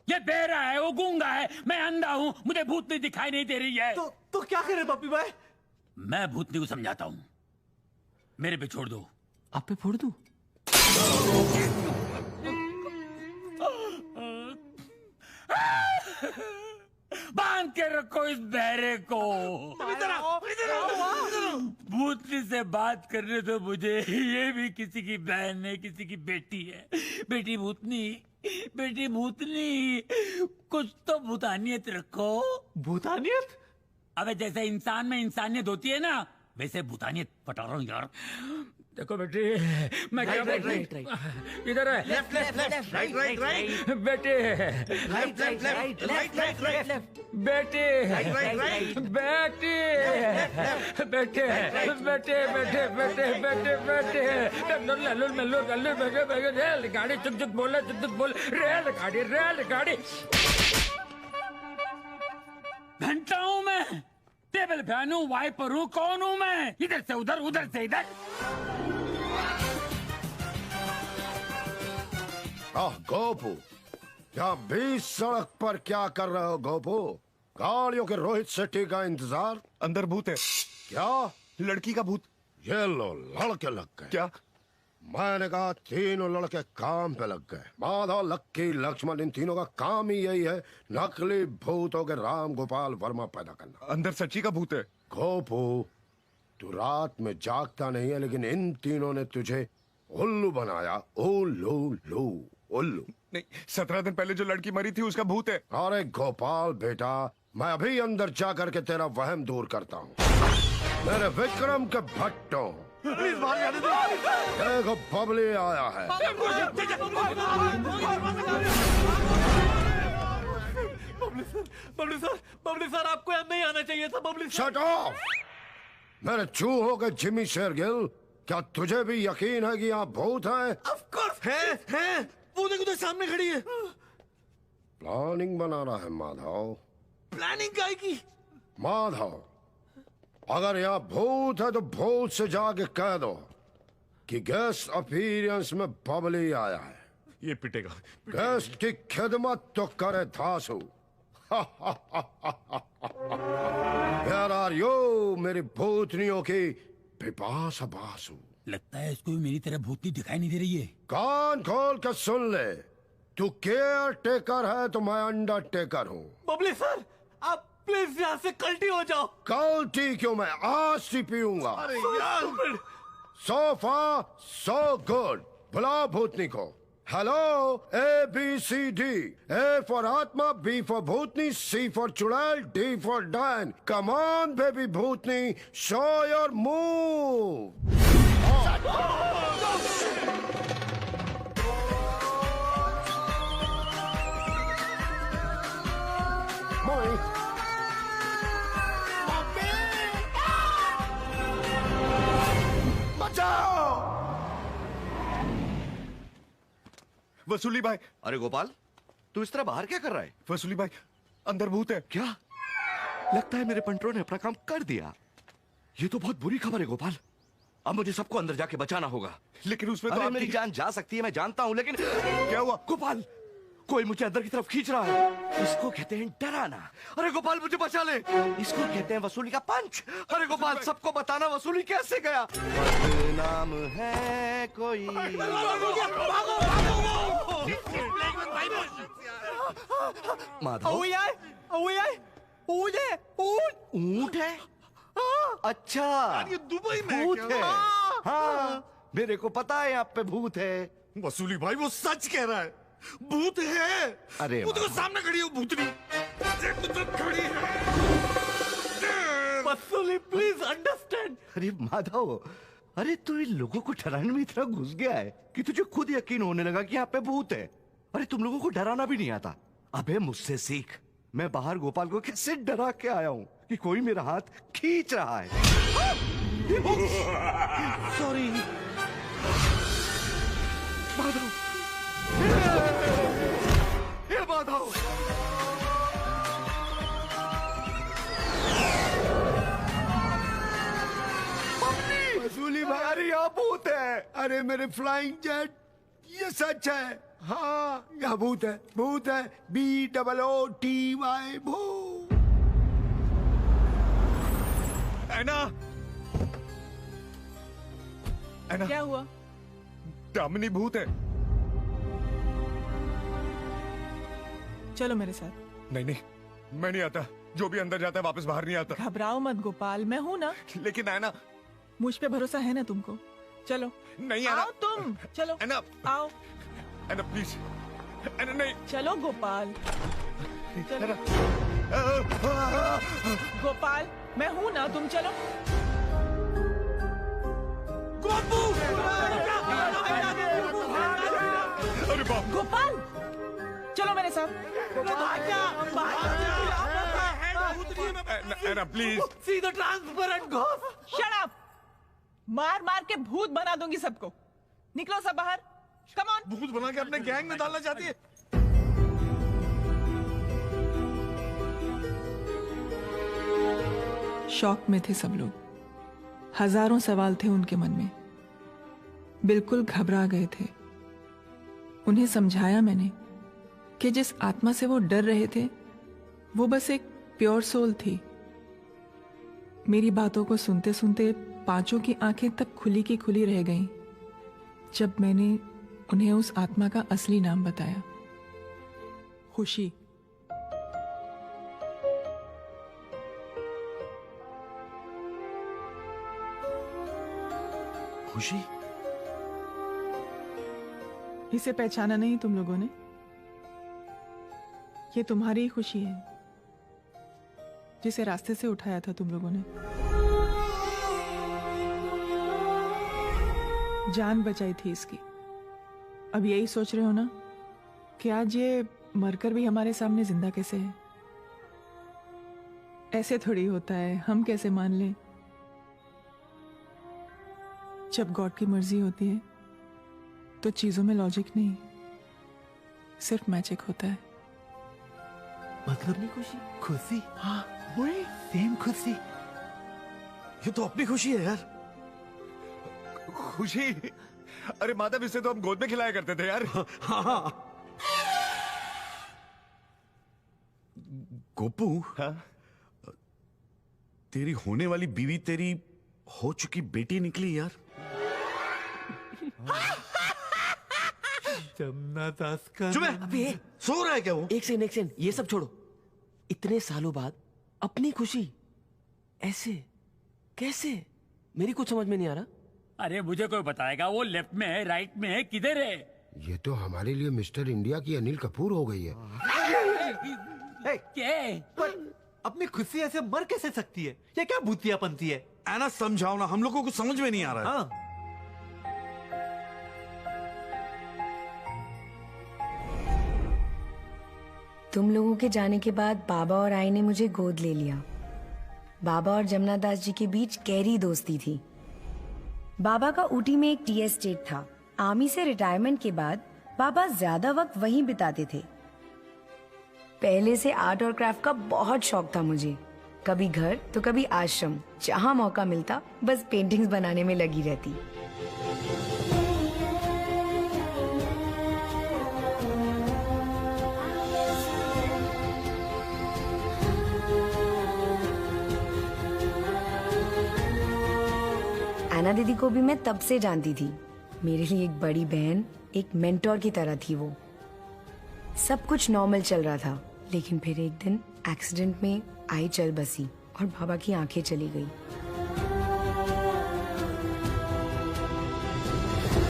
ये बेरा है, वो गूंगा है, मैं अंधा हूँ, मुझे भूतनी दिखाई नहीं दे रही है। तो क्या करे पप्पी भाई? मैं भूतनी को समझाता हूँ, मेरे पे छोड़ दो। आप पे फोड़ दूं? बांध के रखो इस बहरे को। भूतनी से बात करने तो मुझे, ये भी किसी की बहन है, किसी की बेटी है। बेटी भूतनी, बेटी भूतनी, कुछ तो भूतानियत रखो। भूतानियत? अबे जैसे इंसान में इंसानियत होती है ना, वैसे भूतानियत पटा रहा हूँ यार। देखो बेटी, मैं क्या बोल रही हूँ, इधर है, left left left, right right right, बेटे, right right right, left left right, बेटे, राइट राइट राइट, बेटे, बेटे, बेटे, बेटे, बेटे, बेटे, बेटे, लल्लू लल्लू लल्लू बेटे, बेटे, रेल गाड़ी चुक चुक बोल, चुक चुक बोल, रेल गाड़ी, रेल गाड़ी। घंटा हूँ मैं, टेबल फैन हूँ, वाइपर हूँ, कौन हूँ मैं? इधर से उधर, उधर से इधर। गोपू, यहाँ बीच सड़क पर क्या कर रहे हो गोपू? गाड़ियों के रोहित शेट्टी का इंतजार। अंदर भूत है। क्या? लड़की का भूत। ये लो, लड़के लग गए। क्या? मैंने कहा तीनों लड़के काम पे लग गए। माधव, लक्की, लक्ष्मण, इन तीनों का काम ही यही है, नकली भूतों के राम गोपाल वर्मा पैदा करना। अंदर सच्ची का भूत है। गोपू, तू रात में जागता नहीं है, लेकिन इन तीनों ने तुझे उल्लू बनाया। उल्लू लू उल्लू। नहीं, 17 दिन पहले जो लड़की मरी थी उसका भूत है। अरे गोपाल बेटा, मैं अभी अंदर जा करके तेरा वहम दूर करता हूँ। मेरे विक्रम के भट्टों, देखो बबली आया है। बबली सर आपको यहाँ नहीं आना चाहिए था। Babli sir, shut off! मेरे चूहों के जिमी शेरगिल, क्या तुझे भी यकीन है कि यहाँ भूत है? ऑफ कोर्स है। वो देखो तो सामने खड़ी है। प्लानिंग बना रहा है माधव। प्लानिंग काय की? माधव, अगर यहाँ भूत है तो भूत से जाके कह दो कि गेस्ट अपीयरेंस में बबली आया है। ये पिटेगा। गेस्ट की खिदमत तो करे धासु। Where are you, मेरी भूतनियों की पिपासा बासु। लगता है इसको भी मेरी तरह भूतनी दिखाई नहीं दे रही है। कान खोल कर सुन ले, तू केयर टेकर है तो मैं अंडर टेकर हूँ। बबली सर, आप प्लीज यहाँ से कल्टी हो जाओ। कल्टी क्यों? मैं आज ही पीऊंगा। अरे यार, सो फार सो गुड। बुलाओ भूतनी को। हेलो, ABCD, A for आत्मा, B for Bhootni, C for चुड़ैल, D for Dan. Come on baby Bhootni, show your move। बचाओ! वसूली भाई। अरे गोपाल, तू इस तरह बाहर क्या कर रहा है? वसूली भाई, अंदर भूत है। क्या? लगता है मेरे पंटरों ने अपना काम कर दिया। ये तो बहुत बुरी खबर है गोपाल। अब मुझे सबको अंदर जाके बचाना होगा। लेकिन उसमें तो अरे आपकी मेरी जान जा सकती है, मैं जानता हूँ, लेकिन क्या हुआ? गोपाल, कोई मुझे अंदर की तरफ खींच रहा है। इसको कहते हैं डराना। अरे गोपाल, मुझे बचा ले। इसको कहते हैं वसूली का पंच। अरे गोपाल, सबको बताना वसूली कैसे गया। नाम है कोई। माधव, ऊंट है? अच्छा, ये दुबई में भूत क्या? है। हाँ, मेरे को पता है यहाँ पे भूत है। वसूली भाई, वो सच कह रहा है, भूत है। अरे वो देखो सामने खड़ी है भूतनी, खड़ी है। वसूली प्लीज अंडरस्टैंड। अरे माधव, अरे तू इन लोगों को डराने में इतना घुस गया है कि तुझे खुद यकीन होने लगा कि यहाँ पे भूत है। अरे तुम लोगों को डराना भी नहीं आता। अबे मुझसे सीख। मैं बाहर गोपाल को कैसे डरा के आया हूँ कि कोई मेरा हाथ खींच रहा है। सॉरी माधव। हे माधव, वसूली भाई, अरे यहाँ भूत है। अरे मेरे फ्लाइंग जेट, ये सच है। हाँ यहाँ भूत है, भूत है, BOOTY भूत। ऐना, ऐना, क्या हुआ? दामिनी भूत है। चलो मेरे साथ। नहीं नहीं, मैं नहीं आता। जो भी अंदर जाता है वापस बाहर नहीं आता। घबराओ मत गोपाल, मैं हूँ ना। लेकिन ऐना, मुझ पे भरोसा है ना तुमको? चलो नहीं ऐना, आओ तुम, चलो ऐना, आओ, ऐना प्लीज, ऐना नहीं। चलो गोपाल, चलो गोपाल, मैं हूँ ना, तुम चलो। अरे बाप, गोपाल चलो मेरे साथ। ऐना please. See the transparent ghost. Shut up! मार मार के भूत बना दूंगी सबको। निकलो सब बाहर, कम ऑन। भूत बना के अपने गैंग में डालना चाहती है। शॉक में थे सब लोग। हजारों सवाल थे उनके मन में, बिल्कुल घबरा गए थे। उन्हें समझाया मैंने कि जिस आत्मा से वो डर रहे थे वो बस एक प्योर सोल थी। मेरी बातों को सुनते सुनते पांचों की आंखें तब खुली की खुली रह गईं जब मैंने उन्हें उस आत्मा का असली नाम बताया, खुशी। खुशी? इसे पहचाना नहीं तुम लोगों ने? ये तुम्हारी ही खुशी है जिसे रास्ते से उठाया था तुम लोगों ने। जान बचाई थी इसकी। अब यही सोच रहे हो ना कि आज ये मरकर भी हमारे सामने जिंदा कैसे है? ऐसे थोड़ी होता है, हम कैसे मान लें? जब गॉड की मर्जी होती है तो चीजों में लॉजिक नहीं, सिर्फ मैजिक होता है। मतलब नहीं खुशी? खुशी? हाँ, वही सेम खुशी। ये तो अपनी खुशी है यार। खुशी? अरे माधव, इससे तो हम गोद में खिलाया करते थे यार। हाँ। गोपू, हाँ? तेरी होने वाली बीवी तेरी हो चुकी बेटी निकली यार। जमुना दास का चुप है। अबे सो रहा है क्या वो? एक सेकंड, ये सब छोड़ो। इतने सालों बाद अपनी खुशी ऐसे कैसे? मेरी कुछ समझ में नहीं आ रहा। अरे मुझे कोई बताएगा वो लेफ्ट में है, राइट में है, किधर है? ये तो हमारे लिए मिस्टर इंडिया की अनिल कपूर हो गई है। क्या? पर अपनी खुशी ऐसे मर कैसे सकती है? ये क्या भूतियापंती है? ऐना समझाओ ना, हम लोगों को समझ में नहीं आ रहा है। हाँ। तुम लोगों के जाने के बाद बाबा और आई ने मुझे गोद ले लिया। बाबा और जमुना दास जी के बीच गहरी दोस्ती थी। बाबा का ऊटी में एक टी एस्टेट था। आर्मी से रिटायरमेंट के बाद बाबा ज्यादा वक्त वहीं बिताते थे। पहले से आर्ट और क्राफ्ट का बहुत शौक था मुझे। कभी घर तो कभी आश्रम, जहां मौका मिलता बस पेंटिंग्स बनाने में लगी रहती। ऐना दीदी को भी मैं तब से जानती थी। मेरे लिए एक बड़ी बहन, एक मेंटोर की तरह थी वो। सब कुछ नॉर्मल चल रहा था, लेकिन फिर एक दिन एक्सीडेंट में आई चल बसी और बाबा की आंखें चली गई।